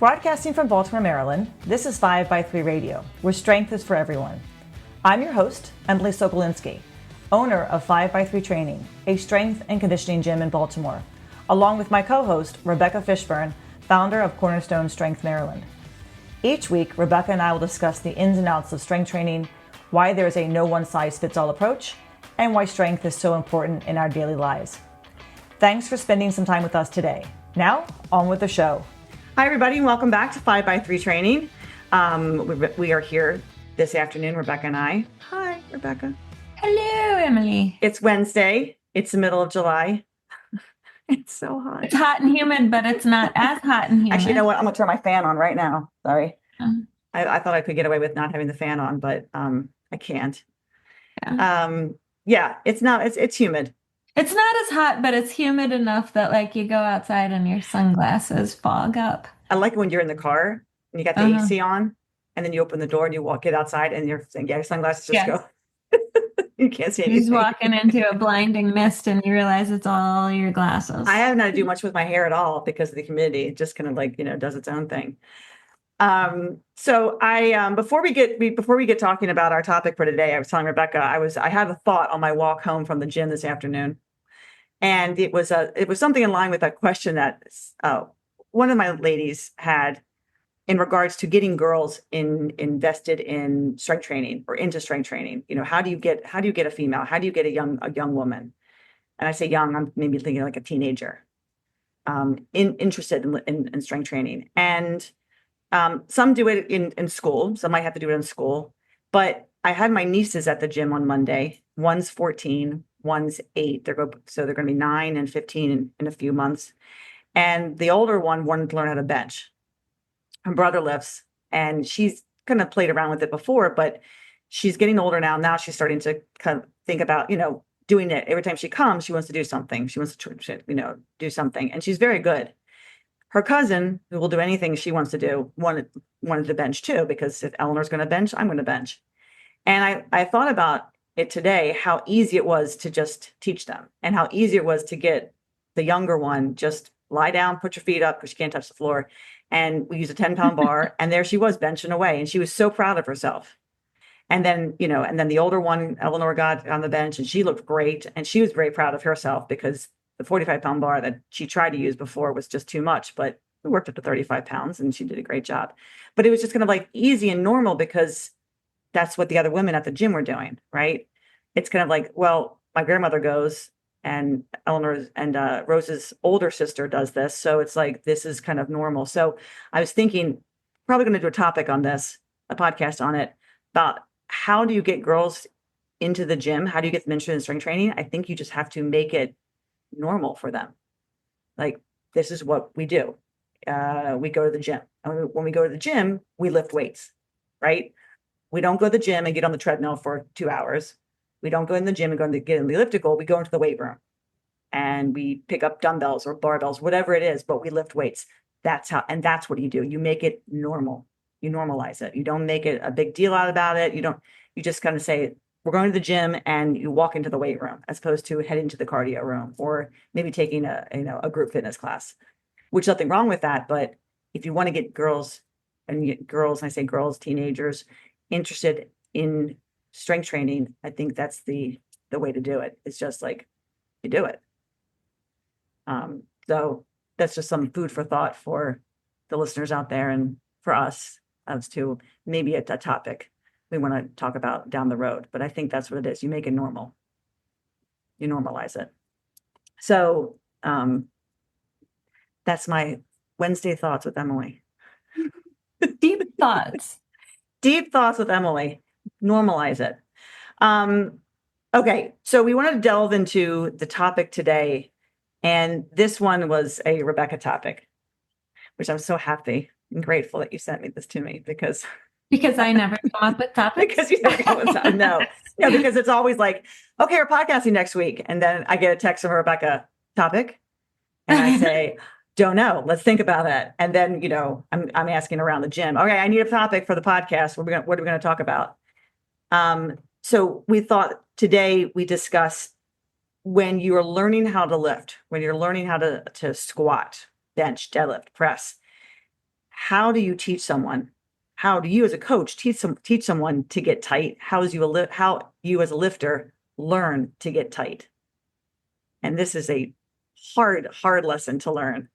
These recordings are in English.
Broadcasting from Baltimore, Maryland, this is 5x3 Radio, where strength is for everyone. I'm your host, Emily Sokolinski, owner of 5x3 Training, a strength and conditioning gym in Baltimore, along with my co-host, Rebecca Fishburne, founder of Cornerstone Strength Maryland. Each week, Rebecca and I will discuss the ins and outs of strength training, why there is a no one-size-fits-all approach, and why strength is so important in our daily lives. Thanks for spending some time with us today. Now, on with the show. Hi, everybody, and welcome back to 5x3 Training. We are here this afternoon, Rebecca and I. Hi, Rebecca. Hello, Emily. It's Wednesday. It's the middle of July. It's so hot. It's hot and humid, but it's not as hot and humid. Actually, you know what? I'm going to turn my fan on right now. Sorry. Oh. I thought I could get away with not having the fan on, but I can't. Yeah. It's humid. It's not as hot, but it's humid enough that like you go outside and your sunglasses fog up. I like it when you're in the car and you got the AC on, and then you open the door and you get outside and your sunglasses just go. You can't see anything. You're just walking into a blinding mist and you realize it's all your glasses. I haven't had to do much with my hair at all because of the humidity. It just kind of like, does its own thing. So before we get talking about our topic for today, I was telling Rebecca, I had a thought on my walk home from the gym this afternoon. And it was something in line with a question that one of my ladies had in regards to getting girls invested in strength training or into strength training. How do you get a female? How do you get a young woman? And I say young, I'm maybe thinking like a teenager, interested in strength training. And some do it in school. Some might have to do it in school. But I had my nieces at the gym on Monday. One's 14, one's 8. They're going to be 9 and 15 in a few months. And the older one wanted to learn how to bench. Her brother lifts, and she's kind of played around with it before, but she's getting older now. Now she's starting to kind of think about, doing it. Every time she comes, she wants to do something. She wants to, do something. And she's very good. Her cousin, who will do anything she wants to do, wanted to bench too, because if Eleanor's going to bench, I'm going to bench. And I thought about it today, how easy it was to just teach them and how easy it was to get the younger one, just lie down, put your feet up because she can't touch the floor. And we use a 10-pound bar. And there she was benching away. And she was so proud of herself. And then, the older one, Eleanor, got on the bench and she looked great. And she was very proud of herself because the 45-pound bar that she tried to use before was just too much, but we worked up to 35 pounds and she did a great job. But it was just kind of like easy and normal because that's what the other women at the gym were doing, right? It's kind of like, well, my grandmother goes and Eleanor's and Rose's older sister does this. So it's like, this is kind of normal. So I was thinking, probably going to do a topic on this, a podcast on it, about how do you get girls into the gym? How do you get them interested in strength training? I think you just have to make it normal for them. Like, this is what we do. We go to the gym. When we go to the gym, we lift weights, right? We don't go to the gym and get on the treadmill for 2 hours. We don't go in the gym and get in the elliptical. We go into the weight room and we pick up dumbbells or barbells, whatever it is, but we lift weights. That's what you do. You make it normal. You normalize it. You don't make it a big deal about it. You just kind of say, we're going to the gym, and you walk into the weight room as opposed to heading to the cardio room or maybe taking a group fitness class, which is nothing wrong with that. But if you want to get girls, and I say girls, teenagers, interested in strength training, I think that's the way to do it. It's just like you do it. So that's just some food for thought for the listeners out there and for us as to maybe a topic we want to talk about down the road. But I think that's what it is. You make it normal. You normalize it. So that's my Wednesday thoughts with Emily. Deep thoughts. Deep thoughts with Emily. Normalize it. Okay, so we want to delve into the topic today. And this one was a Rebecca topic, which I'm so happy and grateful that you sent this to me because I never come up with topics. Because you never come up with topics. No, because it's always like, okay, we're podcasting next week. And then I get a text from Rebecca, topic. And I say, don't know. Let's think about that. And then, I'm asking around the gym. Okay, I need a topic for the podcast. What are we going to talk about? So we thought today we discuss when you are learning how to lift, when you're learning how to squat, bench, deadlift, press. how do you teach someone? How do you as a coach teach someone to get tight? How you as a lifter learn to get tight? And this is a hard lesson to learn.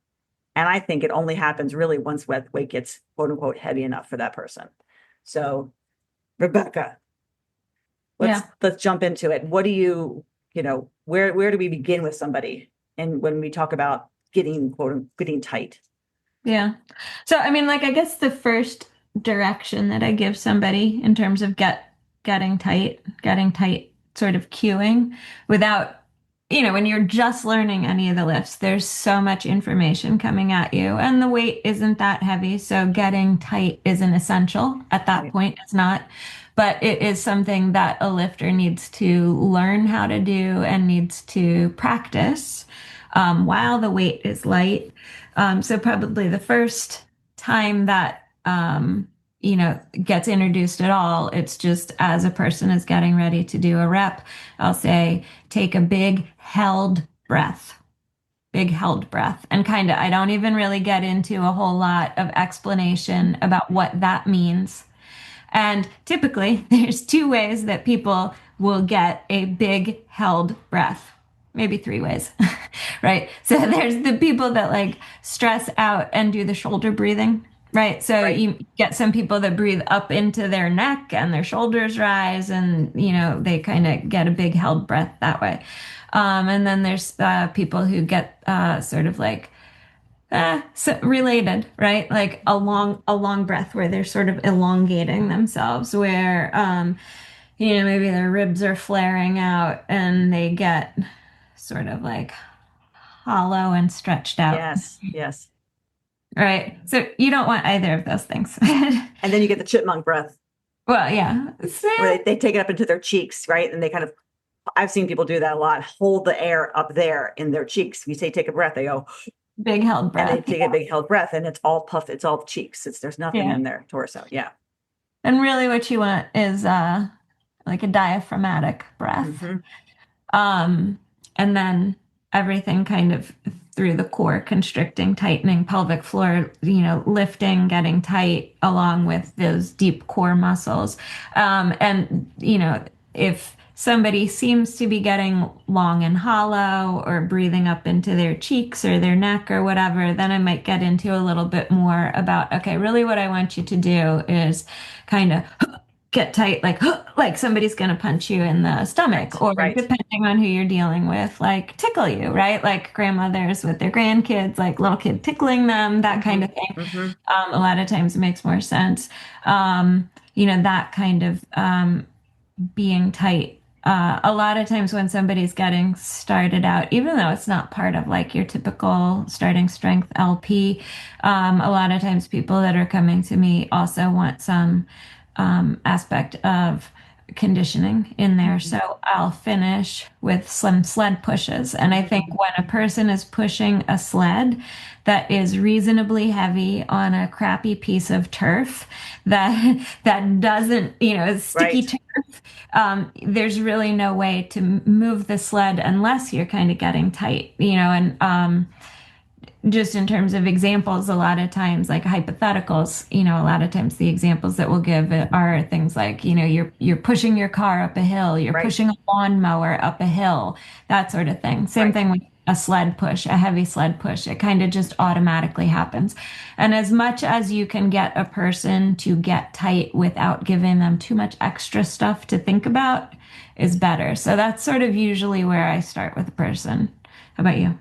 And I think it only happens really once weight gets quote unquote heavy enough for that person. So, Rebecca, let's Yeah. let's jump into it. What do where do we begin with somebody? And when we talk about getting tight. Yeah. So, I mean, like, I guess the first direction that I give somebody in terms of getting tight, sort of cueing without, when you're just learning any of the lifts, there's so much information coming at you, and the weight isn't that heavy. So, getting tight isn't essential at that Right. point. It's not, but it is something that a lifter needs to learn how to do and needs to practice while the weight is light. So probably the first time that gets introduced at all, it's just as a person is getting ready to do a rep, I'll say, take a big held breath. And kind of, I don't even really get into a whole lot of explanation about what that means. And typically, there's two ways that people will get a big held breath, maybe three ways, right? So there's the people that like stress out and do the shoulder breathing, right? So Right. you get some people that breathe up into their neck and their shoulders rise, and they kind of get a big held breath that way. And then there's people who get sort of like so related, right? Like a long breath where they're sort of elongating themselves, where maybe their ribs are flaring out and they get sort of like hollow and stretched out. Yes. Yes. Right. So you don't want either of those things. And then you get the chipmunk breath Well, yeah. where they take it up into their cheeks, right? And they kind of, I've seen people do that a lot, hold the air up there in their cheeks. You say, take a breath, they go, Big held and they breath. take a big held breath and it's all puff. It's all cheeks. There's nothing Yeah. in their torso. Yeah. And really what you want is like a diaphragmatic breath. Hmm. Um, and then everything kind of through the core, constricting, tightening, pelvic floor, lifting, getting tight, along with those deep core muscles. And, if somebody seems to be getting long and hollow or breathing up into their cheeks or their neck or whatever, then I might get into a little bit more about, okay, really what I want you to do is kind of get tight, like somebody's going to punch you in the Right. stomach, or Right. depending on who you're dealing with, like tickle you, right? Like grandmothers with their grandkids, like little kid tickling them, that kind Hmm. of thing. Hmm. A lot of times it makes more sense. That kind of being tight. A lot of times when somebody's getting started out, even though it's not part of like your typical starting strength LP, a lot of times people that are coming to me also want some aspect of conditioning in there. Hmm. So I'll finish with some sled pushes. And I think when a person is pushing a sled that is reasonably heavy on a crappy piece of turf that doesn't, is sticky Right. turf, there's really no way to move the sled unless you're kind of getting tight, and just in terms of examples, a lot of times, like hypotheticals, a lot of times the examples that we'll give are things like, you're pushing your car up a hill, you're Right. pushing a lawnmower up a hill, that sort of thing. Same Right. thing with a sled push, a heavy sled push. It kind of just automatically happens. And as much as you can get a person to get tight without giving them too much extra stuff to think about is better. So that's sort of usually where I start with a person. How about you?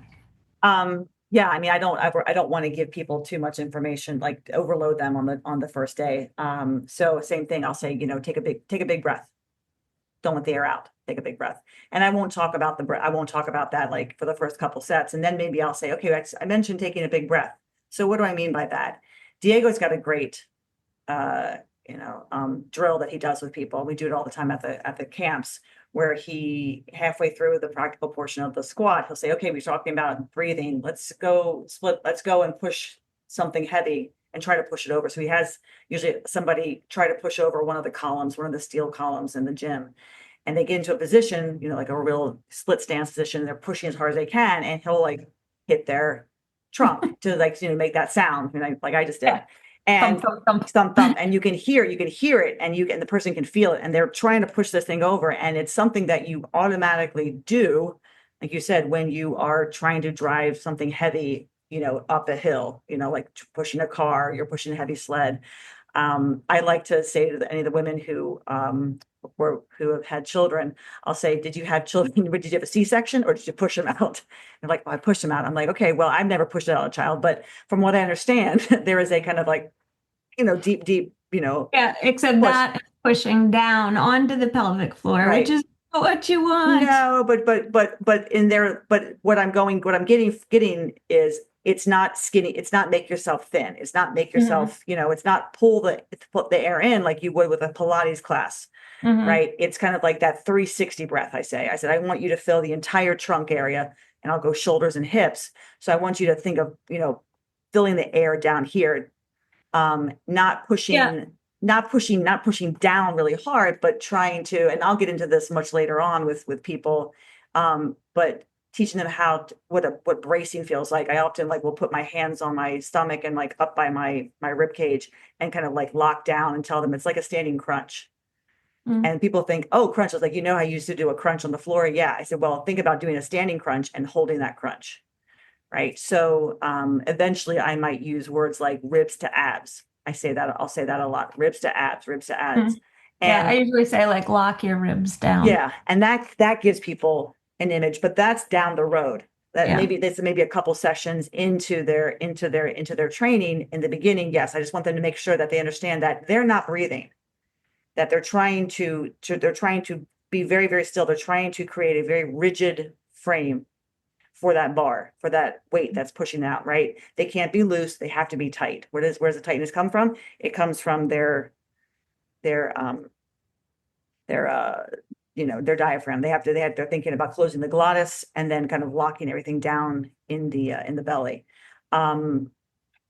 Yeah, I mean, I don't want to give people too much information, like overload them on the first day. So same thing, I'll say, take a big breath. Don't let the air out. Take a big breath. And I won't talk about the breath. I won't talk about that like for the first couple sets. And then maybe I'll say, okay, I mentioned taking a big breath. So what do I mean by that? Diego's got a great uh, drill that he does with people. We do it all the time at the camps where he halfway through the practical portion of the squat, he'll say, okay, we're talking about breathing. Let's go split. Let's go and push something heavy and try to push it over. So he has usually somebody try to push over one of the columns, one of the steel columns in the gym. And they get into a position, like a real split stance position. They're pushing as hard as they can, and he'll like hit their trunk to like make that sound, like I just did. and Thump, thump, thump. thump thump, and you can hear it, and the person can feel it, and they're trying to push this thing over, and it's something that you automatically do, like you said, when you are trying to drive something heavy, up a hill, like pushing a car, you're pushing a heavy sled. I like to say to any of the women who have had children, I'll say, did you have children? Did you have a C-section or did you push them out? They're like, well, I pushed them out. I'm like, okay, well, I've never pushed out a child, but from what I understand, there is a kind of like, deep, deep, Yeah, except push. that is pushing down onto the pelvic floor, which Right. is not what you want. No, but what I'm getting is it's not skinny, it's not make yourself thin, it's not make Hmm. yourself, it's not put the air in like you would with a Pilates class, Hmm. right? It's kind of like that 360 breath. I said, I want you to fill the entire trunk area, and I'll go shoulders and hips. So I want you to think of, filling the air down here, not Yeah. pushing, not pushing down really hard, but trying to, and I'll get into this much later on with people, but teaching them what bracing feels like. I often like will put my hands on my stomach and like up by my rib cage and kind of like lock down and tell them it's like a standing crunch. Mm. And people think, oh, crunch. I was like, I used to do a crunch on the floor. Yeah. I said, well, think about doing a standing crunch and holding that crunch. Right. So eventually I might use words like ribs to abs. I'll say that a lot. Ribs to abs, ribs to abs. Mm. Yeah, I And usually say like lock your ribs down. yeah, and that gives people an image, but that's down the road. That Yeah. maybe a couple sessions into their training. In the beginning, yes, I just want them to make sure that they understand that they're not breathing, that they're trying to be very, very still. They're trying to create a very rigid frame for that bar, for that weight that's pushing out, right? They can't be loose. They have to be tight. Where does the tightness come from? It comes from their their their diaphragm. They're thinking about closing the glottis and then kind of locking everything down in the belly. Um,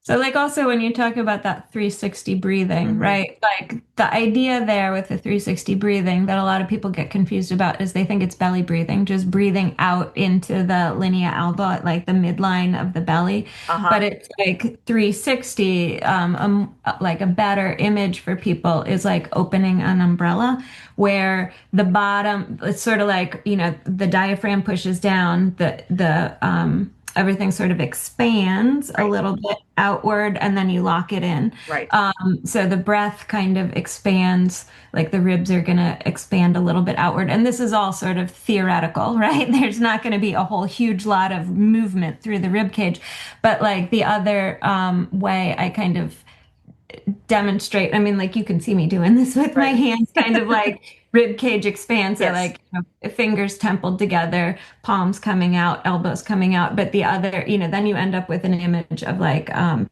So, like, also when you talk about that 360 breathing, mhm. right? Like, the idea there with the 360 breathing that a lot of people get confused about is they think it's belly breathing, just breathing out into the linea alba, at, like the midline of the belly. But Uh-huh. it's like 360, like a better image for people is like opening an umbrella where the bottom, it's sort of like, the diaphragm pushes down, everything sort of expands a Right. little bit outward and then you lock it in. Right. So the breath kind of expands, like the ribs are going to expand a little bit outward. And this is all sort of theoretical, right? There's not going to be a whole huge lot of movement through the rib cage. But like the other way I kind of demonstrate. I mean, like you can see me doing this with my Right. hands, kind of like rib cage expands. So Yes. like fingers templed together, palms coming out, elbows coming out. But the other, then you end up with an image of like a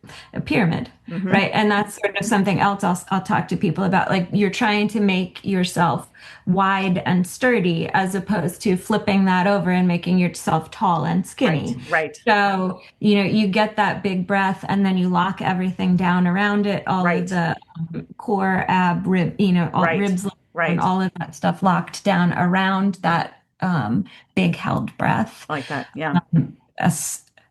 pyramid, Hmm. right? And that's sort of something else I'll talk to people about. Like you're trying to make yourself wide and sturdy as opposed to flipping that over and making yourself tall and Right. skinny. Right. So, you get that big breath and then you lock everything down around it, all of Right. the core, ab, rib, all Right. ribs and Right. all of that stuff locked down around that big held breath. I like that. Yeah.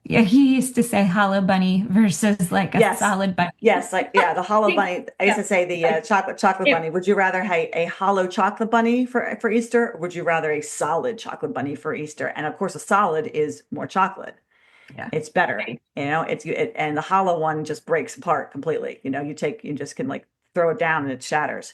Yeah, he used to say hollow bunny versus like a Yes. solid bunny. Yes. Like, yeah, the hollow bunny. I used Yeah, to say the like chocolate it, bunny. Would you rather have a hollow chocolate bunny for Easter, or would you rather a solid chocolate bunny for Easter? And of course, a solid is more chocolate. yeah. It's better. Right. And the hollow one just breaks apart completely. You just can like throw it down and it shatters.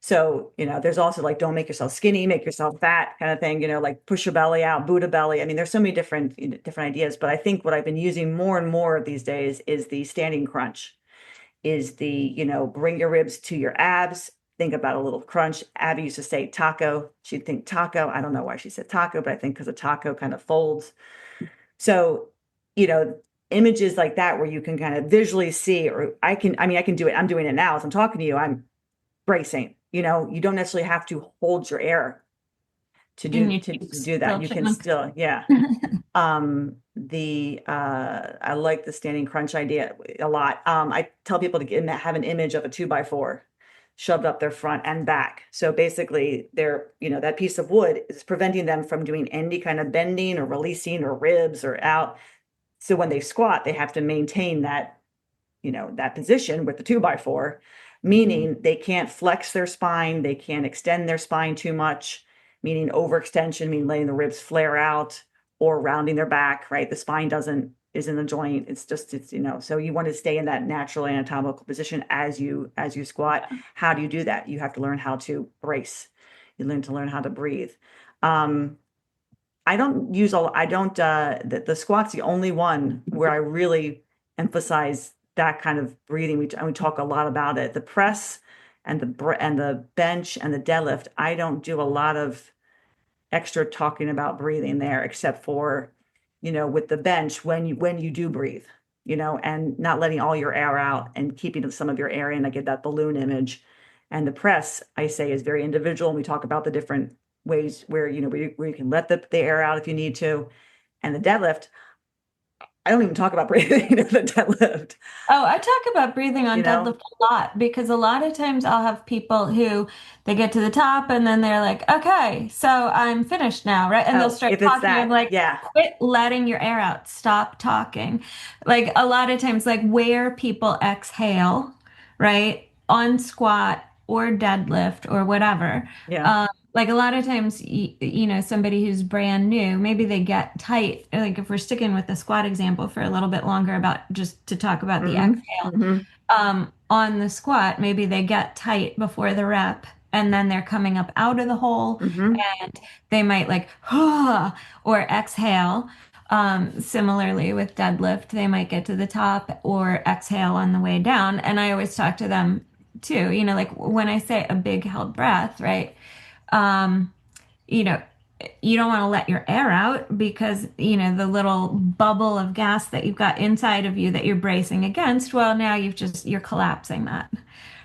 So, there's also like, don't make yourself skinny, make yourself fat kind of thing, like push your belly out, Buddha belly. I mean, there's so many different ideas, but I think what I've been using more and more these days is the standing crunch, is bring your ribs to your abs. Think about a little crunch. Abby used to say taco. She'd think taco. I don't know why she said taco, but I think because a taco kind of folds. So, you know, images like that where you can kind of visually see, or I can do it. I'm doing it now as I'm talking to you. I'm bracing. You don't necessarily have to hold your air to And do your to, to cheeks do that. still You can chunk. still, yeah. The I like the standing crunch idea a lot. I tell people to have an image of a 2x4 shoved up their front and back. So basically that piece of wood is preventing them from doing any kind of bending or releasing or ribs or out. So when they squat, they have to maintain that position with the 2x4, meaning they can't flex their spine, they can't extend their spine too much, meaning overextension, meaning letting the ribs flare out or rounding their back, right? The spine is in the joint. So you want to stay in that natural anatomical position as you squat. How do you do that? You have to learn how to brace. You learn how to breathe. I don't use all, I don't, the squat's the only one where I really emphasize that kind of breathing. We talk a lot about it. The press and the bench and the deadlift, I don't do a lot of extra talking about breathing there, except for, with the bench, when you do breathe, and not letting all your air out and keeping some of your air in. I get that balloon image. And the press, I say, is very individual. And we talk about the different ways where, where you can let the air out if you need to. And the deadlift, I don't even talk about breathing in the deadlift. Oh, I talk about breathing You on know? deadlift a lot because a lot of times I'll have people who they get to the top and then they're like, okay, so I'm finished now, right? And they'll Oh, start if it's talking. I'm that, like, yeah. quit letting your air out. Stop talking. Like a lot of times, like where people exhale, right? On squat or deadlift or whatever. Yeah. Like a lot of times, somebody who's brand new, maybe they get tight. Like if we're sticking with the squat example for a little bit longer about just to talk about the Mm-hmm. exhale, Mm-hmm. on the squat, maybe they get tight before the rep and then they're coming up out of the hole Mm-hmm. and they might like, or exhale. Similarly with deadlift, they might get to the top or exhale on the way down. And I always talk to them too, like when I say a big held breath, right? Um, you know, you don't want to let your air out because, the little bubble of gas that you've got inside of you that you're bracing against, well, now you're collapsing that.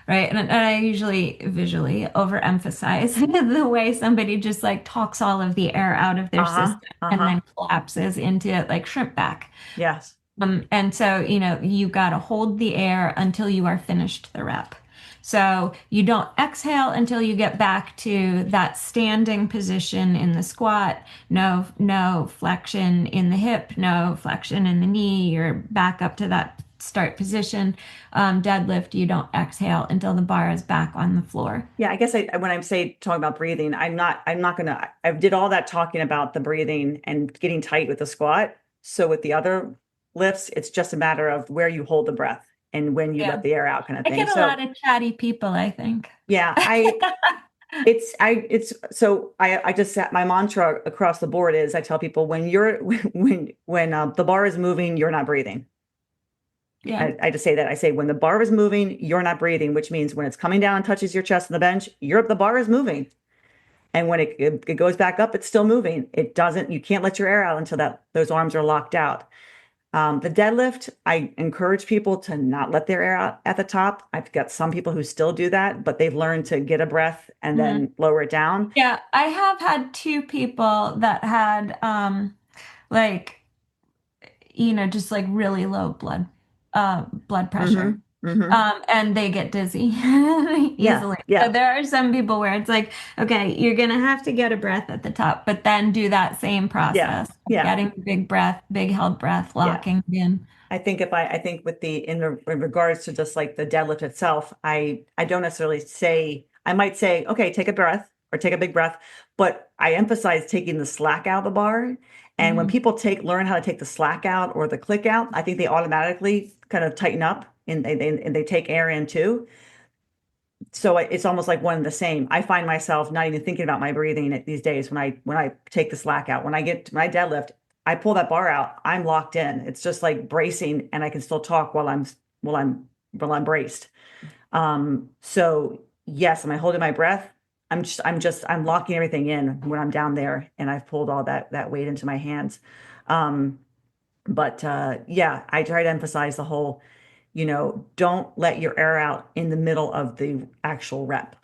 Right. And I usually visually overemphasize the way somebody just like talks all of the air out of their Uh-huh. system and Uh-huh. then collapses into like shrimp back. Yes. And so, you got to hold the air until you are finished the rep. So you don't exhale until you get back to that standing position in the squat. No flexion in the hip, no flexion in the knee. You're back up to that start position. Deadlift, you don't exhale until the bar is back on the floor. Yeah, I guess when I say talking about breathing, I'm not gonna, I did all that talking about the breathing and getting tight with the squat. So with the other lifts, it's just a matter of where you hold the breath and when you Yeah. let the air out kind of I thing. get a So lot of chatty people, I think. yeah, I just set my mantra across the board is I tell people when you're, when the bar is moving, you're not breathing. Yeah. I just say that. I say when the bar is moving, you're not breathing, which means when it's coming down and touches your chest on the bench, the bar is moving. And when it goes back up, it's still moving. It doesn't, you can't let your air out until those arms are locked out. The deadlift, I encourage people to not let their air out at the top. I've got some people who still do that, but they've learned to get a breath and Mhm. then lower it down. Yeah, I have had two people that had like just like really low blood pressure. Hmm. Hmm. And they get dizzy Yeah. easily. So Yeah. there are some people where it's like, okay, you're gonna have to get a breath at the top, but then do that same Yeah. process of Yeah. getting a big breath, big held breath, Yeah. locking it in. I think with in regards to just like the deadlift itself, I don't necessarily say, I might say, okay, take a breath or take a big breath, but I emphasize taking the slack out of the bar. And when Mhm. people learn how to take the slack out or the click out, I think they automatically kind of tighten up and they take air in too. So it's almost like one and the same. I find myself not even thinking about my breathing these days when I take the slack out. When I get to my deadlift, I pull that bar out. I'm locked in. It's just like bracing, and I can still talk while I'm braced. So yes, am I holding my breath? I'm locking everything in when I'm down there, and I've pulled all that weight into my hands. Um, but yeah, I try to emphasize the whole, don't let your air out in the middle of the actual rep.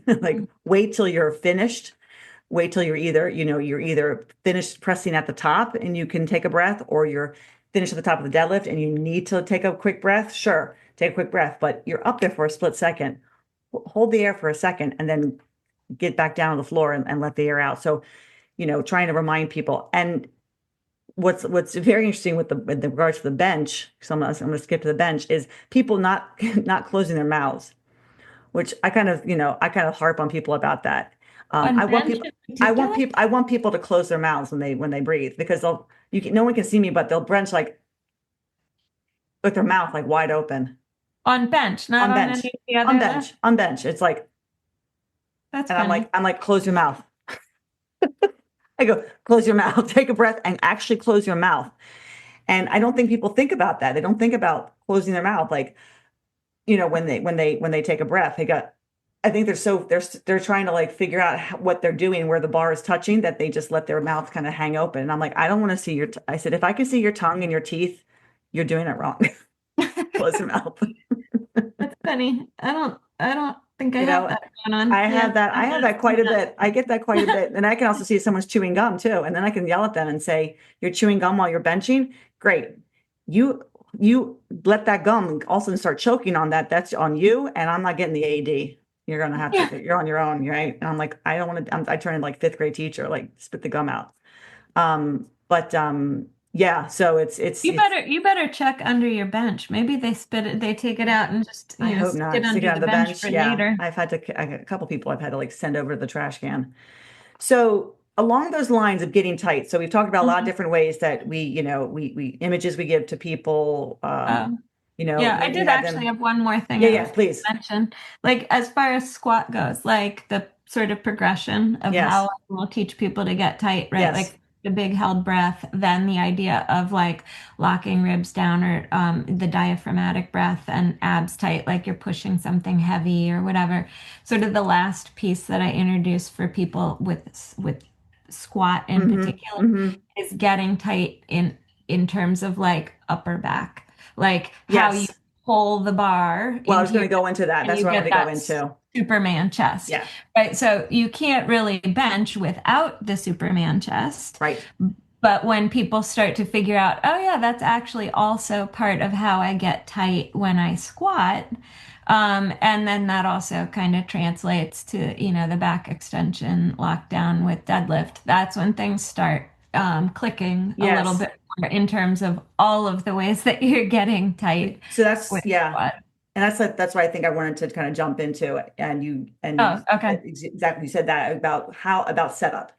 Like wait till you're finished. Wait till you're either finished pressing at the top and you can take a breath, or you're finished at the top of the deadlift and you need to take a quick breath. Sure, take a quick breath, but you're up there for a split second. Hold the air for a second and then get back down on the floor and let the air out. So, trying to remind people. And what's very interesting with the regards to the bench, so I'm going to skip to the bench, is people not not closing their mouths, which I kind of harp on people about that. On bench in particular? I want people to close their mouths when they breathe, because no one can see me, but they'll bench like with their mouth like wide open On bench, not on any of the other lifts? on bench. It's like, That's and funny. I'm like, close your mouth. I go, close your mouth, take a breath, and actually close your mouth. And I don't think people think about that. They don't think about closing their mouth, like, when they take a breath. I think they're trying to like figure out what they're doing, where the bar is touching, that they just let their mouth kind of hang open. And I'm like, I don't want to see I said, if I can see your tongue and your teeth, you're doing it wrong. Close your mouth. That's funny. I don't think I You have know, that going on. Yeah, I I'm have not that quite doing a bit. I get that quite a bit. And I can also see if someone's chewing gum too. And then I can yell at them and say, you're chewing gum while you're benching? Great. You you let that gum also start choking on that. That's on you. And I'm not getting the AED. You're gonna have Yeah. to, you're on your own, right? And I'm like, I don't want to, I turn into like fifth grade teacher, like spit the gum out. But yeah, so You better check under your bench. Maybe they spit it, they take it out and just, I hope stick it not. Stick it under on the the bench bench. for Yeah. later. I got a couple people I've had to like send over to the trash can. So along those lines of getting tight, so we've talked about a lot of Mhm. different ways that we images we give to people. Um, yeah, I Maybe did have actually them. have one more thing Yeah, I yeah, was going please. to mention. Like, as far as squat goes, like the sort of progression of how Yes, we'll teach people to get tight, right? yes. Like the big held breath, then the idea of like locking ribs down, or the diaphragmatic breath and abs tight, like you're pushing something heavy or whatever. Sort of the last piece that I introduce for people with squat in Mm-hmm. particular Mm-hmm. is getting tight in terms of like upper back, like how you Yes. pull the bar Well, I was into going your to go into that. and That's you what I want get to go that into. Superman chest, Yeah. right? So you can't really bench without the Superman chest. Right. But when people start to figure out, oh yeah, that's actually also part of how I get tight when I squat. And then that also kind of translates to, the back extension lockdown with deadlift. That's when things start clicking a little Yes. bit more in terms of all of the ways that you're getting tight So that's, with yeah. squat. And that's why I think I wanted to kind of jump into it. And you Oh, okay. exactly, you said that about about setup.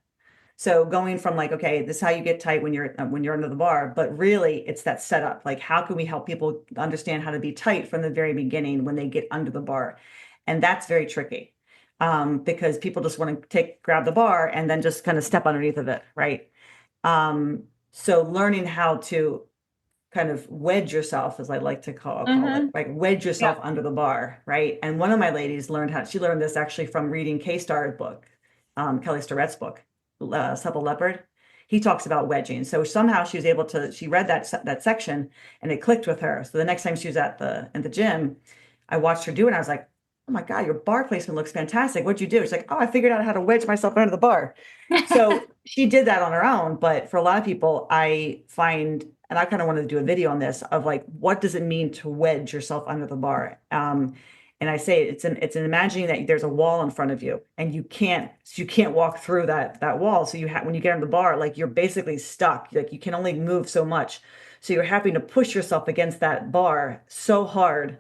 So going from like, okay, this is how you get tight when you're under the bar, but really it's that setup. Like, how can we help people understand how to be tight from the very beginning when they get under the bar? And that's very tricky, because people just want to grab the bar and then just kind of step underneath of it, right? So learning how to kind of wedge yourself, as I like to call it, Mm-hmm. like wedge Yeah. yourself under the bar, right? And one of my ladies she learned this actually from reading K-Star's book, Kelly Starrett's book, Supple Leopard. He talks about wedging. So somehow she read that section and it clicked with her. So the next time she was at the gym, I watched her do it. And I was like, oh my God, your bar placement looks fantastic. What'd you do? She's like, oh, I figured out how to wedge myself under the bar. So she did that on her own. But for a lot of people, I find, and I kind of wanted to do a video on this, of like, what does it mean to wedge yourself under the bar? And I say it's an imagining that there's a wall in front of you and you can't walk through that wall. So when you get on the bar, like you're basically stuck. Like you can only move so much. So you're having to push yourself against that bar so hard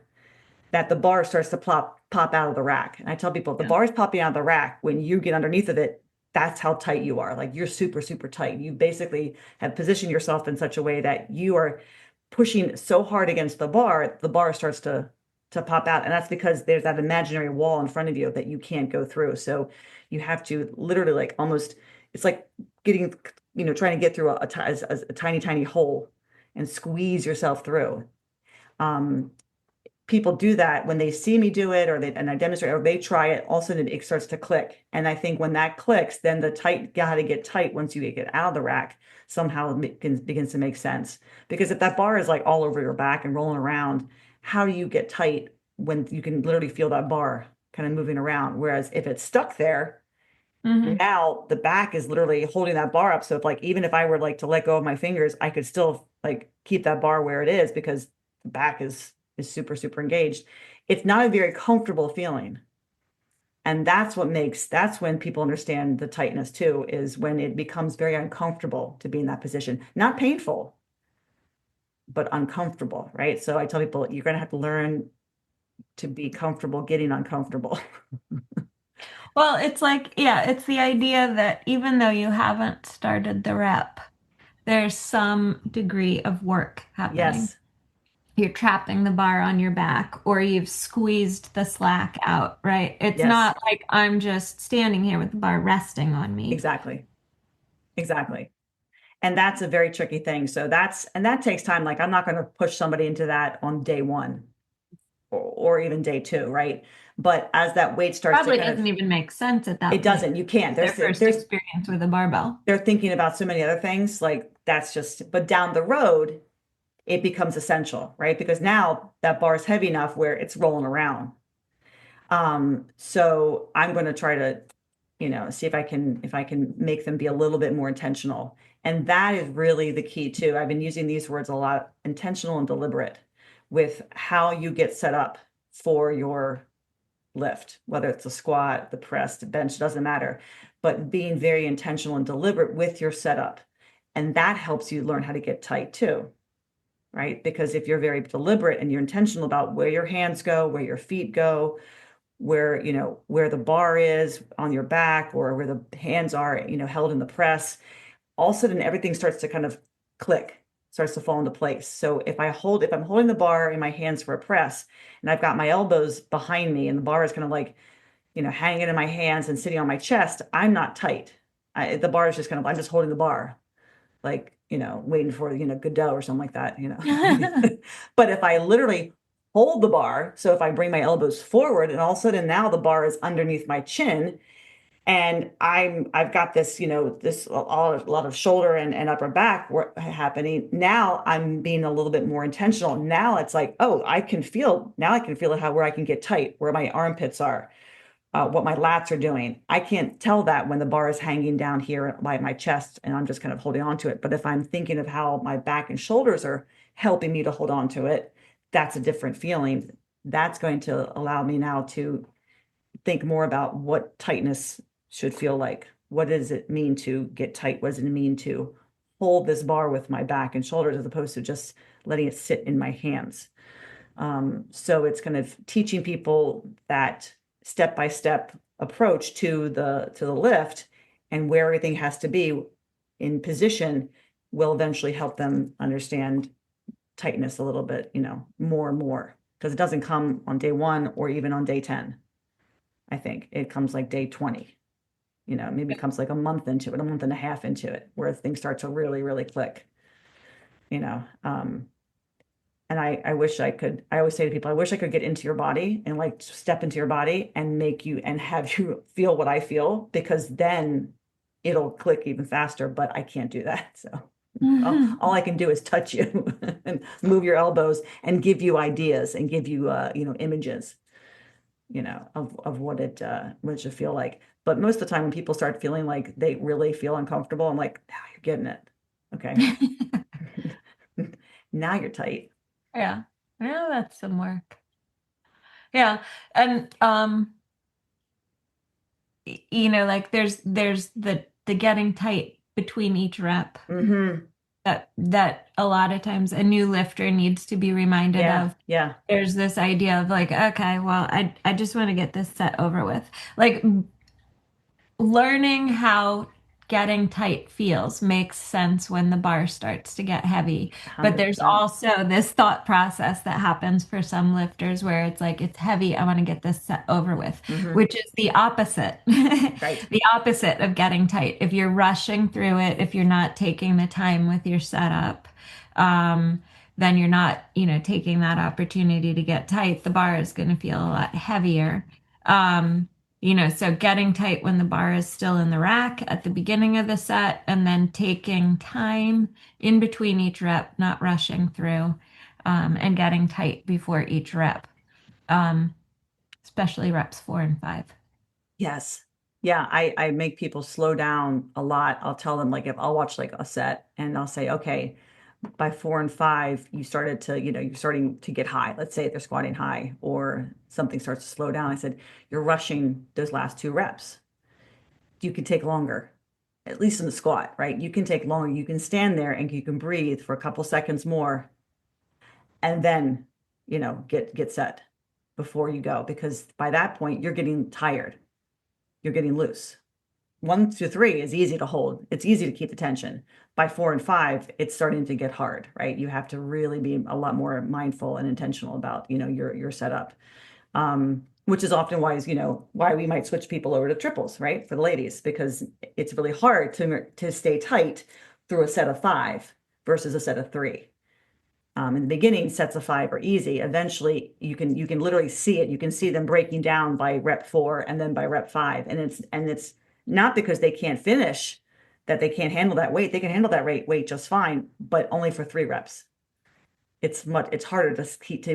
that the bar starts to pop out of the rack. And I tell people, if the Yeah. bar is popping out of the rack, when you get underneath of it, that's how tight you are. Like you're super, super tight. You basically have positioned yourself in such a way that you are pushing so hard against the bar starts to pop out. And that's because there's that imaginary wall in front of you that you can't go through. So you have to literally like almost, it's like getting, trying to get through a tiny, tiny hole and squeeze yourself through. Um, People do that when they see me do it, and I demonstrate, or they try it, all of a sudden it starts to click. And I think when that clicks, then the tight got to get tight once you get out of the rack, somehow begins to make sense. Because if that bar is like all over your back and rolling around, how do you get tight when you can literally feel that bar kind of moving around? Whereas if it's stuck there, Mm-hmm. now the back is literally holding that bar up. So if like, even if I were like to let go of my fingers, I could still like keep that bar where it is because the back is super, super engaged. It's not a very comfortable feeling. And that's when people understand the tightness too, is when it becomes very uncomfortable to be in that position. Not painful, but uncomfortable, right? So I tell people, you're going to have to learn to be comfortable getting uncomfortable. Well, it's like, yeah, it's the idea that even though you haven't started the rep, there's some degree of work happening. Yes, You're trapping the bar on your back or you've squeezed the slack out, right? It's yes, not like I'm just standing here with the bar resting on me. exactly. Exactly. And that's a very tricky thing. So and that takes time. Like I'm not going to push somebody into that on day one or even day two, right? But as that weight starts to Probably kind of, doesn't even make sense at it that point. doesn't, you can't. Their first experience with a barbell. They're thinking about so many other things. Like that's just, but down the road, it becomes essential, right? Because now that bar is heavy enough where it's rolling around. So I'm going to try to, see if I can make them be a little bit more intentional. And that is really the key too. I've been using these words a lot, intentional and deliberate with how you get set up for your lift, whether it's a squat, the press, the bench, doesn't matter, but being very intentional and deliberate with your setup. And that helps you learn how to get tight too, right? Because if you're very deliberate and you're intentional about where your hands go, where your feet go, where the bar is on your back or where the hands are, held in the press, all of a sudden everything starts to kind of click, starts to fall into place. So if I'm holding the bar in my hands for a press and I've got my elbows behind me and the bar is kind of like, hanging in my hands and sitting on my chest, I'm not tight. The bar is just kind of, I'm just holding the bar, like, waiting for, Godot or something like that. But if I literally hold the bar, so if I bring my elbows forward and all of a sudden now the bar is underneath my chin and I've got this, this a lot of shoulder and upper back work happening. Now I'm being a little bit more intentional. Now it's like, oh, now I can feel how where I can get tight, where my armpits are, what my lats are doing. I can't tell that when the bar is hanging down here by my chest and I'm just kind of holding on to it. But if I'm thinking of how my back and shoulders are helping me to hold on to it, that's a different feeling. That's going to allow me now to think more about what tightness should feel like. What does it mean to get tight? What does it mean to hold this bar with my back and shoulders as opposed to just letting it sit in my hands? So it's kind of teaching people that step-by-step approach to the lift and where everything has to be in position will eventually help them understand tightness a little bit, more and more. Because it doesn't come on day one or even on day 10. I think it comes like day 20, maybe it comes like a month into it, a month and a half into it, where things start to really, really click, you know. And I wish I always say to people, I wish I could get into your body and like step into your body and make you and have you feel what I feel, because then it'll click even faster, but I can't do that. So all I can do is touch you and move your elbows and give you ideas and give you, images, of what it should feel like. But most of the time when people start feeling like they really feel uncomfortable, I'm like, now you're getting it. Okay. Now you're tight. Yeah. Yeah, that's some work. Yeah. And like there's the getting tight between each rep Mm-hmm. that a lot of times a new lifter needs to be reminded Yeah. of. Yeah. There's this idea of like, okay, well, I just want to get this set over with. Like learning how getting tight feels makes sense when the bar starts to get heavy. But there's 100%. also this thought process that happens for some lifters where it's like, it's heavy, I want to get this set over with, Mm-hmm. which is the opposite. Right. The opposite of getting tight. If you're rushing through it, if you're not taking the time with your setup, then you're not, taking that opportunity to get tight. The bar is going to feel a lot heavier. Um, so getting tight when the bar is still in the rack at the beginning of the set, and then taking time in between each rep, not rushing through, and getting tight before each rep, um, especially reps 4 and 5. Yes. Yeah, I make people slow down a lot. I'll tell them like if I'll watch like a set and I'll say, okay, by 4 and 5, you started to, you're starting to get high. Let's say they're squatting high or something starts to slow down. I said, you're rushing those last 2 reps. You can take longer, at least in the squat, right? You can take longer. You can stand there and you can breathe for a couple seconds more and then, get set before you go, because by that point you're getting tired. You're getting loose. 1 to 3 is easy to hold. It's easy to keep the tension. By 4 and 5, it's starting to get hard, right? You have to really be a lot more mindful and intentional about, your setup. Which is often why why we might switch people over to triples, right? For the ladies, because it's really hard to stay tight through a set of 5 versus a set of 3. In the beginning, sets of 5 are easy. Eventually, you can literally see it. You can see them breaking down by rep 4 and then by rep 5. And it's not because they can't finish, that they can't handle that weight. They can handle that weight just fine, but only for 3 reps. It's harder to keep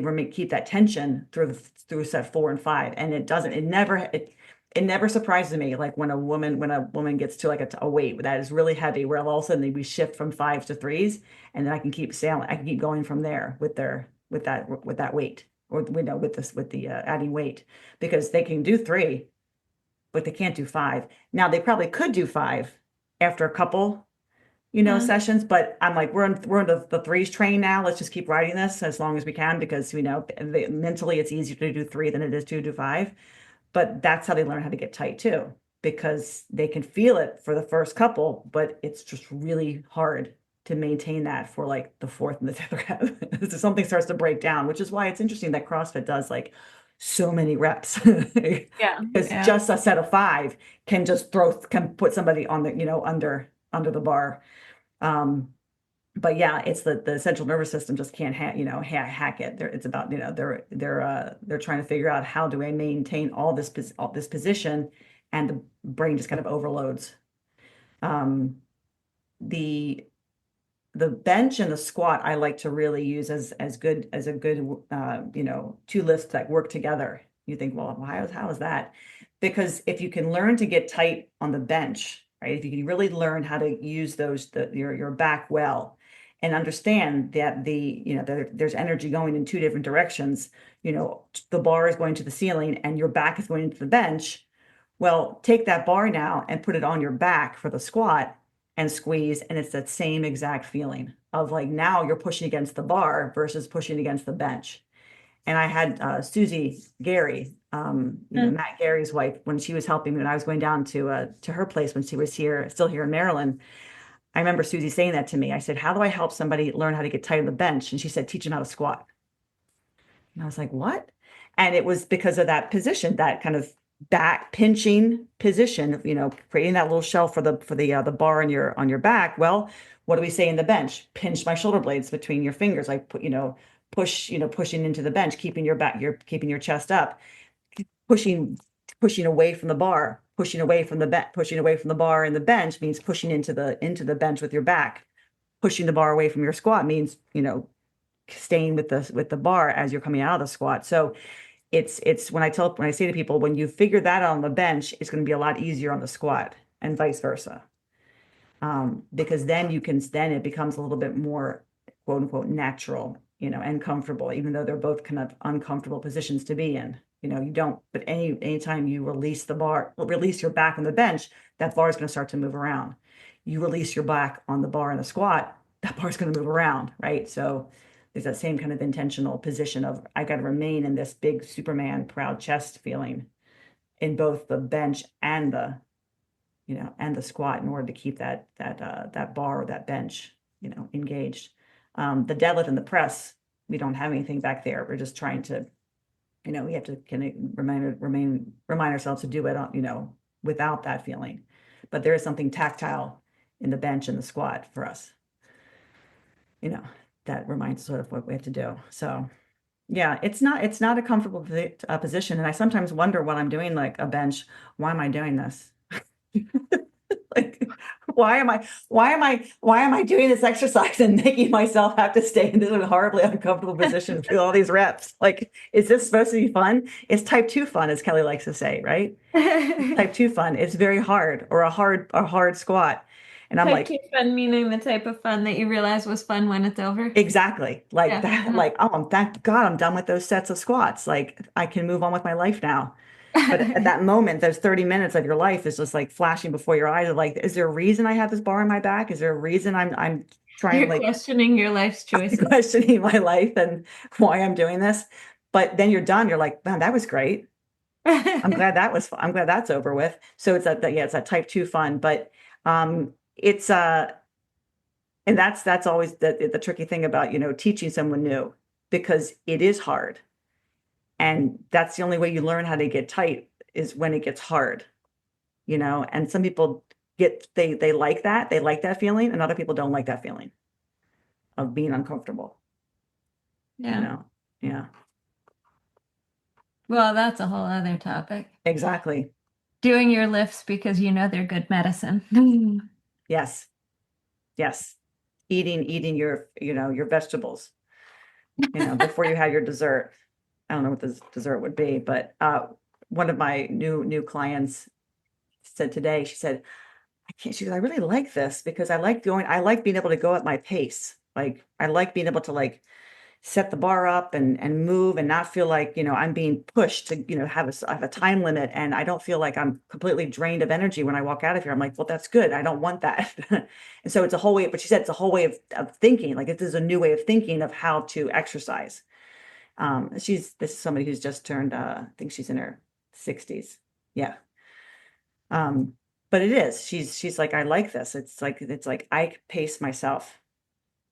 that tension through set 4 and 5. And it never surprises me, like when a woman gets to like a weight that is really heavy, where all of a sudden we shift from 5s to 3s, and then I can keep going from there with that weight, or with the adding weight, because they can do 3, but they can't do 5. Now they probably could do 5 after a couple sessions, but I'm like, we're in the 3s train now. Let's just keep riding this as long as we can, because mentally it's easier to do 3 than it is to do 5. But that's how they learn how to get tight too, because they can feel it for the first couple, but it's just really hard to maintain that for like the 4th and the 5th rep. So something starts to break down, which is why it's interesting that CrossFit does like so many reps. Yeah. Because just a set of 5 can put somebody on the, under the bar. But yeah, it's the central nervous system just can't hack it. It's about, they're trying to figure out, how do I maintain all this position, and the brain just kind of overloads. The bench and the squat I like to really use as a good 2 lifts that work together. You think, well, how is that? Because if you can learn to get tight on the bench, right? If you can really learn how to use your back well, and understand that there's energy going in 2 different directions. The bar is going to the ceiling and your back is going into the bench. Well, take that bar now and put it on your back for the squat and squeeze, and it's that same exact feeling of like, now you're pushing against the bar versus pushing against the bench. And I had Susie Gary, Matt Gary's wife, when she was helping me when I was going down to her place when she was still here in Maryland. I remember Susie saying that to me. I said, how do I help somebody learn how to get tight on the bench? And she said, teach them how to squat. And I was like, what? And it was because of that position, that kind of back pinching position, creating that little shell for the bar on your back. Well, what do we say in the bench? Pinch my shoulder blades between your fingers. Like pushing into the bench, keeping your chest up, pushing away from the bar, pushing away from the bar, and the bench means pushing into the bench with your back. Pushing the bar away from your squat means, staying with the bar as you're coming out of the squat. So it's when I say to people, when you figure that out on the bench, it's going to be a lot easier on the squat, and vice versa. Because then it becomes a little bit more, quote unquote, natural, and comfortable, even though they're both kind of uncomfortable positions to be in. You don't, but anytime you release your back on the bench, that bar is going to start to move around. You release your back on the bar in the squat, that bar is going to move around, right? So there's that same kind of intentional position of, I got to remain in this big Superman proud chest feeling in both the bench and the squat, in order to keep that bar or that bench, engaged. The deadlift and the press, we don't have anything back there. We're just trying to, we have to kind of remind ourselves to do it, without that feeling. But there is something tactile in the bench and the squat for us, that reminds us sort of what we have to do. So yeah, it's not a comfortable position. And I sometimes wonder, when I'm doing like a bench, why am I doing this? Like, why am I doing this exercise and making myself have to stay in this horribly uncomfortable position for all these reps? Like, is this supposed to be fun? It's type 2 fun, as Kelly likes to say, right? Type 2 fun. It's very hard, or a hard squat. And I'm Type like, 2 fun meaning the type of fun that you realize was fun when it's over. exactly like Yeah. that, like, oh, thank God I'm done with those sets of squats. Like I can move on with my life now. But at that moment, those 30 minutes of your life is just like flashing before your eyes of like, is there a reason I have this bar on my back? Is there a reason I'm trying You're like questioning your life's choices. questioning my life and why I'm doing this? But then you're done. You're like, man, that was great. I'm glad that's over with. So it's that yeah, it's that type 2 fun. But it's and that's always the tricky thing about, teaching someone new, because it is hard. And that's the only way you learn how to get tight is when it gets hard, and some people they like that. They like that feeling, and other people don't like that feeling of being uncomfortable, you Yeah. know. Yeah, Well, that's a whole other topic. exactly. Doing your lifts because you know they're good medicine. Yes. Yes. Eating your vegetables, before you have your dessert. I don't know what this dessert would be, but one of my new clients said today, she said, I can't, she goes, I really like this because I like being able to go at my pace. Like I like being able to like set the bar up and move and not feel like, I'm being pushed to, I have a time limit, and I don't feel like I'm completely drained of energy when I walk out of here. I'm like, well, that's good. I don't want that. And so it's a whole way, but she said it's a whole way of thinking. Like this is a new way of thinking of how to exercise. This is somebody who's just turned, I think she's in her 60s. Yeah. Um, but it is, she's like, I like this. It's like I pace myself,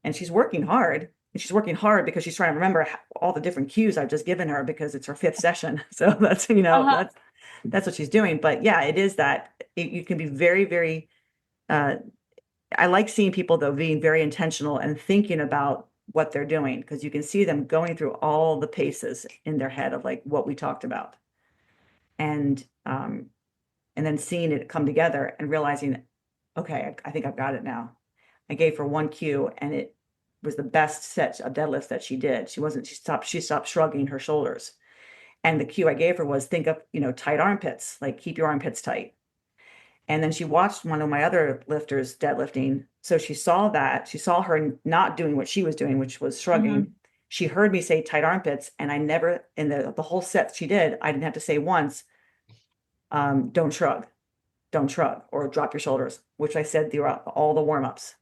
and she's working hard. And she's working hard because she's trying to remember all the different cues I've just given her because it's her fifth session. So that's, Uh-huh. that's what she's doing. But yeah, it is that you can be very, very, uh, I like seeing people though being very intentional and thinking about what they're doing, because you can see them going through all the paces in their head of like what we talked about. And, and then seeing it come together and realizing, okay, I think I've got it now. I gave her one cue, and it was the best set of deadlifts that she did. She stopped shrugging her shoulders. And the cue I gave her was think of, tight armpits, like keep your armpits tight. And then she watched one of my other lifters deadlifting. So she saw that. She saw her not doing what she was doing, which was shrugging. Mhm. She heard me say tight armpits, and I never, in the whole set she did, I didn't have to say once, don't shrug, or drop your shoulders, which I said throughout all the warm-ups.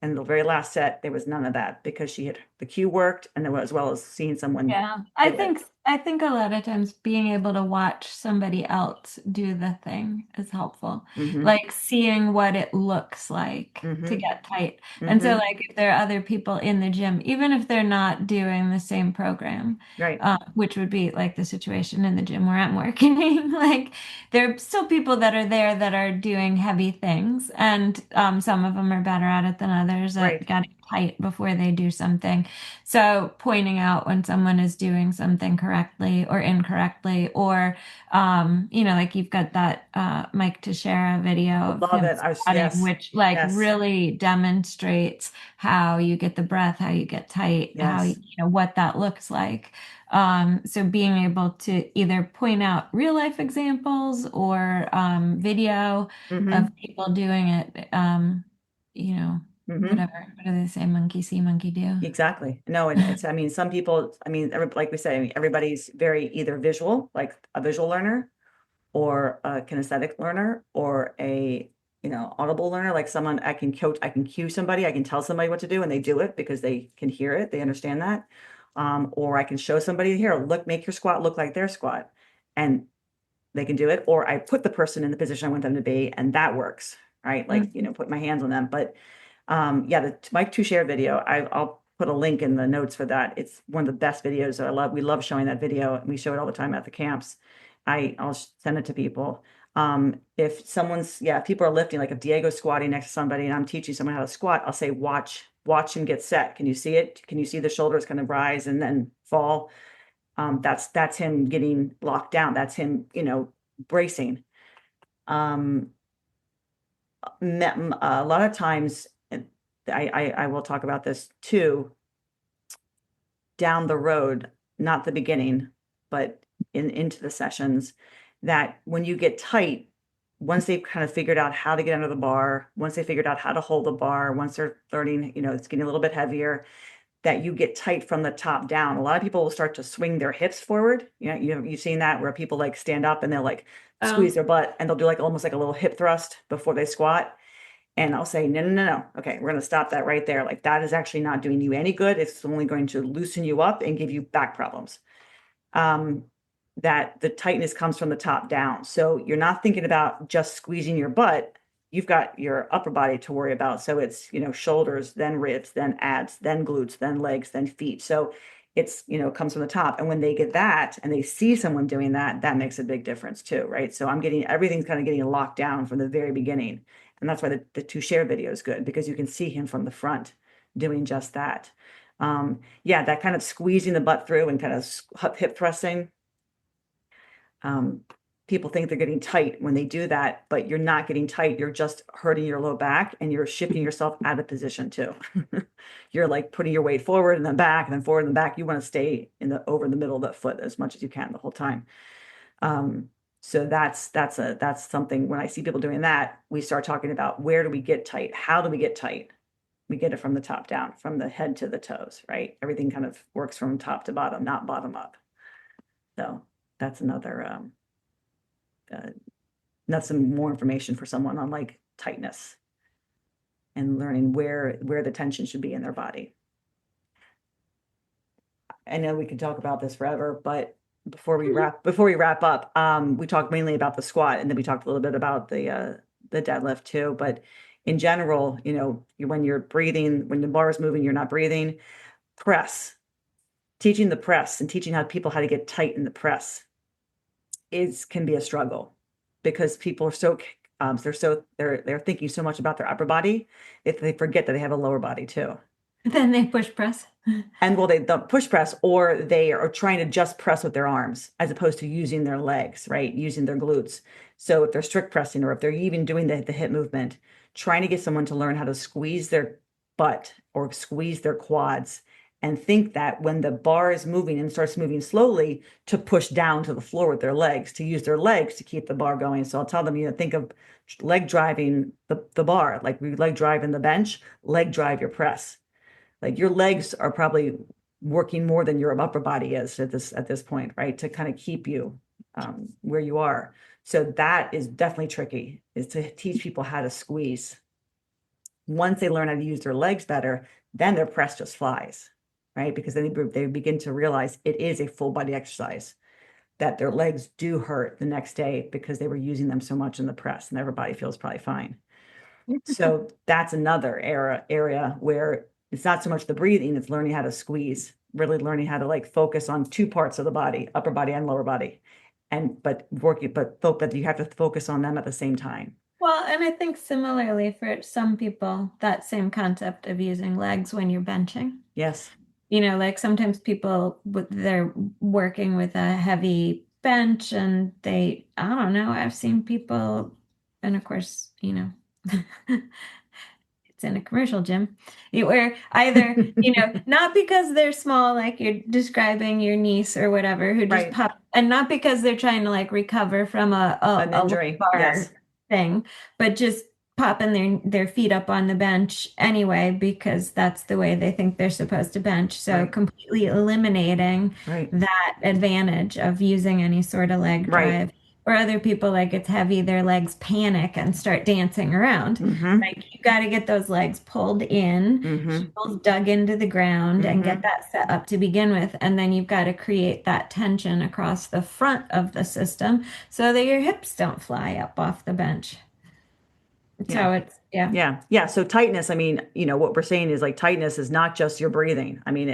And the very last set, there was none of that because the cue worked, and as well as seeing someone Yeah, I do it. think I think a lot of times being able to watch somebody else do the thing is helpful. Mm-hmm. Like seeing what it looks like to Mm-hmm. get tight. And so Mm-hmm. like if there are other people in the gym, even if they're not doing the same program, Right. which would be like the situation in the gym where I'm working, like there are still people that are there that are doing heavy things, and some of them are better at it than others at Right. getting tight before they do something. So pointing out when someone is doing something correctly or incorrectly, or like you've got that Mike Tuchscherer video I of love him it. squatting, Yes. which like Yes. really demonstrates how you get the breath, how you get tight, how Yes. what that looks like. So being able to either point out real life examples or video of Mm-hmm. people doing it, you know, Mm-hmm. whatever. What do they say? Monkey see, monkey do. Exactly. No, and it's, I mean, some people, like we say, I mean, everybody's very either visual, like a visual learner, or a kinesthetic learner, or a, audible learner, like someone I can cue somebody, I can tell somebody what to do and they do it because they can hear it, they understand that. Or I can show somebody, here, look, make your squat look like their squat, and they can do it. Or I put the person in the position I want them to be, and that works, right? Like, Mhm. put my hands on them. But yeah, the Mike Tuchscherer video, I'll put a link in the notes for that. It's one of the best videos that I love. We love showing that video, and we show it all the time at the camps. I'll send it to people. If if people are lifting, like if Diego's squatting next to somebody and I'm teaching someone how to squat, I'll say, watch him get set. Can you see it? Can you see the shoulders kind of rise and then fall? That's him getting locked down. That's him, bracing. Um, a lot of times, and I will talk about this too, down the road, not the beginning, but into the sessions, that when you get tight, once they've kind of figured out how to get under the bar, once they figured out how to hold the bar, once they're learning, it's getting a little bit heavier, that you get tight from the top down. A lot of people will start to swing their hips forward. You've seen that where people like stand up and they'll like Oh, squeeze their butt and they'll do like almost like a little hip thrust before they squat. And I'll say, no, no, no, no. Okay, we're going to stop that right there. Like that is actually not doing you any good. It's only going to loosen you up and give you back problems. That the tightness comes from the top down. So you're not thinking about just squeezing your butt. You've got your upper body to worry about. So it's, shoulders, then ribs, then abs, then glutes, then legs, then feet. So it's, comes from the top. And when they get that and they see someone doing that, that makes a big difference too, right? So everything's kind of getting locked down from the very beginning. And that's why the Tuchscherer video is good, because you can see him from the front doing just that. Yeah, that kind of squeezing the butt through and kind of hip thrusting. People think they're getting tight when they do that, but you're not getting tight. You're just hurting your low back and you're shifting yourself out of position too. You're like putting your weight forward and then back and then forward and then back. You want to stay over the middle of the foot as much as you can the whole time. So that's something. When I see people doing that, we start talking about, where do we get tight? How do we get tight? We get it from the top down, from the head to the toes, right? Everything kind of works from top to bottom, not bottom up. So that's that's some more information for someone on like tightness and learning where the tension should be in their body. I know we could talk about this forever, but before we wrap up, we talked mainly about the squat, and then we talked a little bit about the deadlift too. But in general, when you're breathing, when the bar is moving, you're not breathing. Press, teaching the press and teaching people how to get tight in the press can be a struggle, because people are they're thinking so much about their upper body if they forget that they have a lower body too. then they push press. And well, they don't push press, or they are trying to just press with their arms as opposed to using their legs, right? Using their glutes. So if they're strict pressing, or if they're even doing the hip movement, trying to get someone to learn how to squeeze their butt or squeeze their quads, and think that when the bar is moving and starts moving slowly, to push down to the floor with their legs, to use their legs to keep the bar going. So I'll tell them, think of leg driving the bar, like we leg drive in the bench, leg drive your press. Like your legs are probably working more than your upper body is at this point, right? To kind of keep you where you are. So that is definitely tricky, is to teach people how to squeeze. Once they learn how to use their legs better, then their press just flies, right? Because then they begin to realize it is a full body exercise, that their legs do hurt the next day because they were using them so much in the press, and everybody feels probably fine. So that's another area where it's not so much the breathing, it's learning how to squeeze, really learning how to like focus on two parts of the body, upper body and lower body. But you have to focus on them at the same time. Well, and I think similarly for some people, that same concept of using legs when you're benching. Yes. Like sometimes people, they're working with a heavy bench and I don't know, I've seen people, and of course, it's in a commercial gym, where either, not because they're small, like you're describing your niece or whatever, who just Right. pop, and not because they're trying to like recover from An a injury. lumbar Yes. thing, but just popping their feet up on the bench anyway, because that's the way they think they're supposed to bench. So Right. completely eliminating Right. that advantage of using any sort of leg Right. drive. Or other people, like it's heavy, their legs panic and start dancing around. Mm-hmm. Like you got to get those legs pulled in, Mm-hmm. heels dug into the ground, and get Mm-hmm. that set up to begin with. And then you've got to create that tension across the front of the system so that your hips don't fly up off the bench. Yeah. So it's, yeah. Yeah. Yeah. So tightness, I mean, what we're saying is like tightness is not just your breathing. I mean,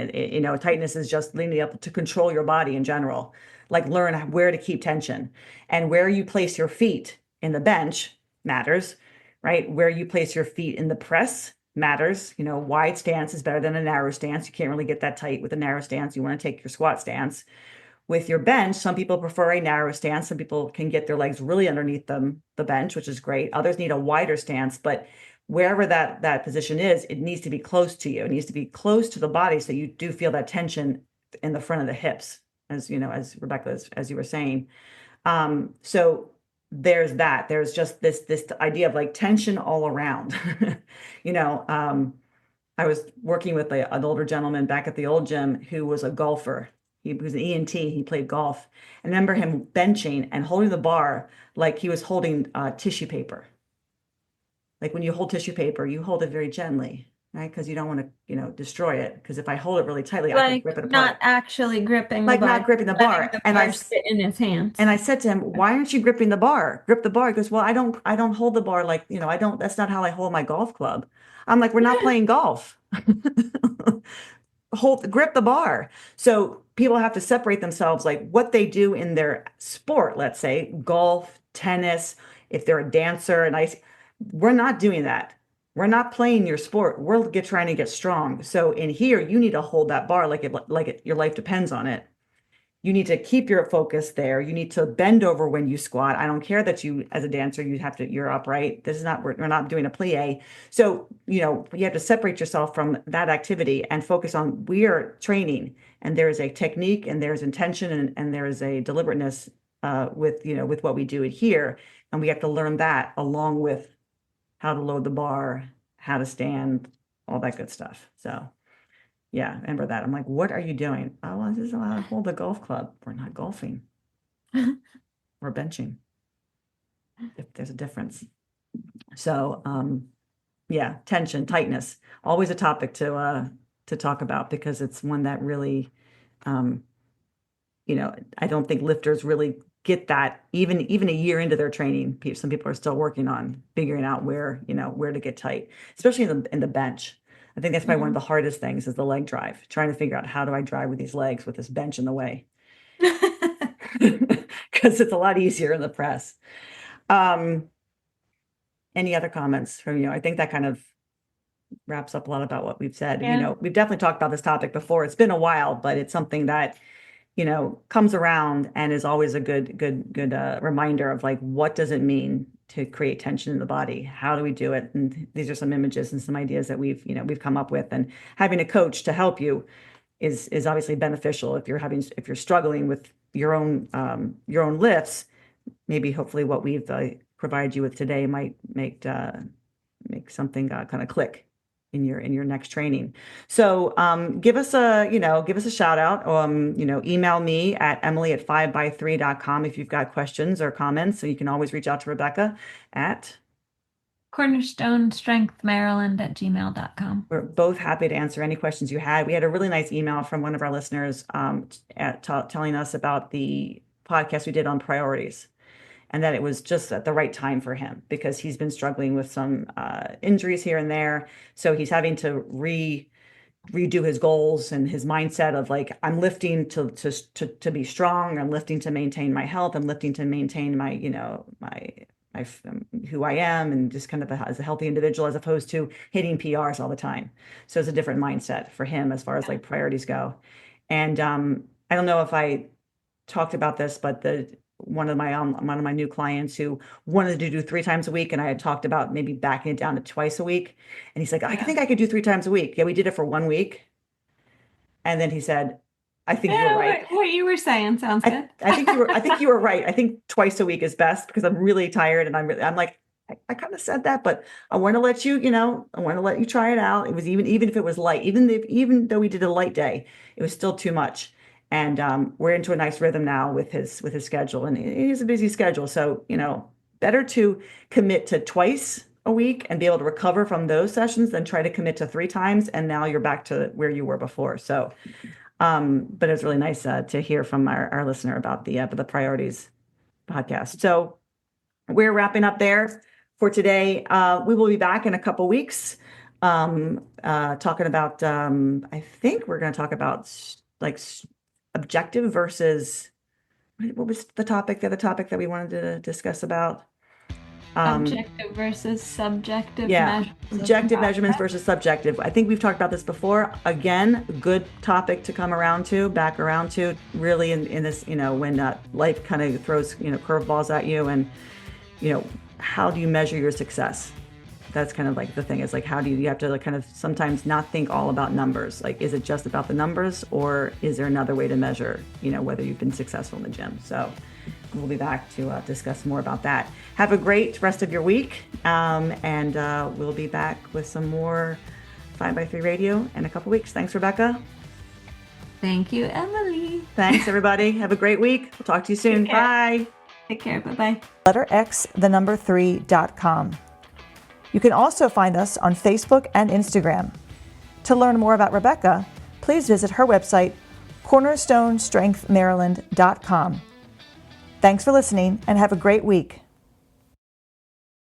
tightness is just leaning up to control your body in general. Like learn where to keep tension, and where you place your feet in the bench matters, right? Where you place your feet in the press matters. Wide stance is better than a narrow stance. You can't really get that tight with a narrow stance. You want to take your squat stance. With your bench, some people prefer a narrow stance. Some people can get their legs really underneath the bench, which is great. Others need a wider stance, but wherever that position is, it needs to be close to you. It needs to be close to the body, so you do feel that tension in the front of the hips, as Rebecca, as you were saying. So there's that. There's just this idea of like tension all around. You know, I was working with an older gentleman back at the old gym who was a golfer. He was an ENT. He played golf. I remember him benching and holding the bar like he was holding tissue paper. Like when you hold tissue paper, you hold it very gently, right? Because you don't want to, destroy it. Because if I hold it really tightly, I could Like rip it not apart. actually gripping the Like bar, not gripping the letting bar. the And bar sit in his hands. I said to him, "Why aren't you gripping the bar? Grip the bar." He goes, "Well, I don't hold the bar like, I don't, that's not how I hold my golf club." I'm like, "We're not playing golf." Grip the bar. So people have to separate themselves, like what they do in their sport, let's say golf, tennis, if they're a dancer, we're not doing that. We're not playing your sport. We're trying to get strong. So in here, you need to hold that bar your life depends on it. You need to keep your focus there. You need to bend over when you squat. I don't care that you, as a dancer, you're upright. This is not, we're not doing a plie. So, you have to separate yourself from that activity and focus on we are training, and there is a technique and there's intention and there is a deliberateness with what we do here. And we have to learn that along with how to load the bar, how to stand, all that good stuff. So yeah, remember that. I'm like, what are you doing? Oh, well, this is how I hold the golf club. We're not golfing. We're benching. If there's a difference. So, yeah, tension, tightness, always a topic to talk about because it's one that really, I don't think lifters really get that even a year into their training. Some people are still working on figuring out where to get tight, especially in the bench. I think that's probably one of the hardest things is the leg drive, trying to figure out how do I drive with these legs with this bench in the way. Because it's a lot easier in the press. Any other comments from you? I think that kind of wraps up a lot about what we've said. Yeah. We've definitely talked about this topic before. It's been a while, but it's something that comes around and is always a good reminder of like, what does it mean to create tension in the body? How do we do it? And these are some images and some ideas that we've come up with, and having a coach to help you is obviously beneficial if you're struggling with your own lifts. Maybe hopefully what we've provided you with today might make something kind of click in your next training. So give us a shout out. Email me at emily@5by3.com if you've got questions or comments. So you can always reach out to Rebecca at cornerstonestrengthmaryland@gmail.com. We're both happy to answer any questions you had. We had a really nice email from one of our listeners telling us about the podcast we did on priorities, and that it was just at the right time for him because he's been struggling with some injuries here and there. So he's having to redo his goals and his mindset of like, I'm lifting to be strong. I'm lifting to maintain my health. I'm lifting to maintain my, who I am, and just kind of as a healthy individual, as opposed to hitting PRs all the time. So it's a different mindset for him as far as like priorities go. And I don't know if I talked about this, but one of my new clients who wanted to do 3 times a week, and I had talked about maybe backing it down to twice a week, and he's like, I think I could do 3 times a week. Yeah, we did it for 1 week, and then he said, I think you were right. What you were saying sounds good. I think you were right. I think twice a week is best because I'm really tired, and I'm like, I kind of said that, but I want to let you, I want to let you try it out. It was even if it was light, even though we did a light day, it was still too much. And we're into a nice rhythm now with his schedule, and he has a busy schedule. So, better to commit to twice a week and be able to recover from those sessions than try to commit to 3 times. And now you're back to where you were before. So, but it was really nice to hear from our listener about the Priorities podcast. So we're wrapping up there for today. We will be back in a couple weeks talking about, I think we're going to talk about like objective versus, what was the other topic that we wanted to discuss about? Objective versus subjective measurements. Objective measurements versus subjective. I think we've talked about this before. Again, good topic to come back around to, really in this, when life kind of throws, curveballs at you, and, how do you measure your success? That's kind of like the thing is like, how do you have to like kind of sometimes not think all about numbers? Like, is it just about the numbers, or is there another way to measure, whether you've been successful in the gym? So we'll be back to discuss more about that. Have a great rest of your week. And we'll be back with some more 5x3 radio in a couple weeks. Thanks, Rebecca. Thank you, Emily. Thanks, everybody. Have a great week. We'll talk to you soon. Bye. Take care. Bye-bye. letterx3.com. You can also find us on Facebook and Instagram. To learn more about Rebecca, please visit her website, cornerstonestrengthmaryland.com. Thanks for listening and have a great week.